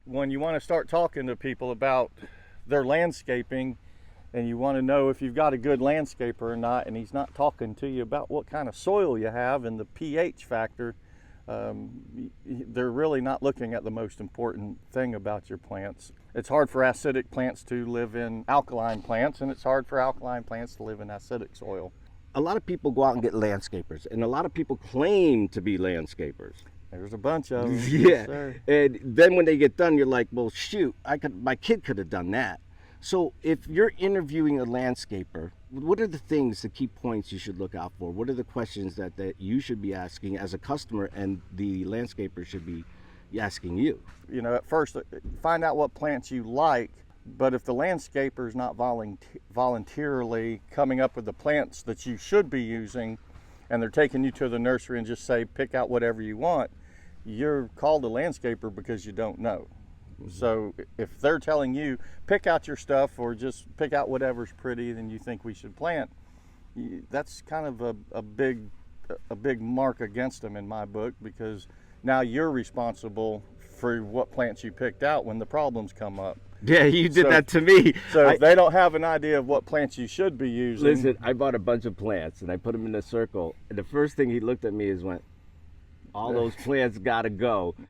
when you want to start talking to people about their landscaping, and you want to know if you've got a good landscaper or not, and he's not talking to you about what kind of soil you have and the pH factor, they're really not looking at the most important thing about your plants. It's hard for acidic plants to live in alkaline plants, and it's hard for alkaline plants to live in acidic soil. A lot of people go out and get landscapers, and a lot of people claim to be landscapers. There's a bunch of them. Yeah. Yes, sir. And then when they get done, you're like, well, shoot, my kid could have done that. So if you're interviewing a landscaper, what are the things, the key points you should look out for? What are the questions that you should be asking as a customer and the landscaper should be asking you? You know, at first, find out what plants you like, but if the landscaper's not voluntarily coming up with the plants that you should be using, and they're taking you to the nursery and just say, pick out whatever you want, you're called a landscaper because you don't know. So if they're telling you, pick out your stuff or just pick out whatever's pretty then you think we should plant, that's kind of a big mark against them in my book, because now you're responsible for what plants you picked out when the problems come up. Yeah, you did that to me. So if they don't have an idea of what plants you should be using. Listen, I bought a bunch of plants and I put them in a circle, and the first thing he looked at me is went, all those plants gotta go.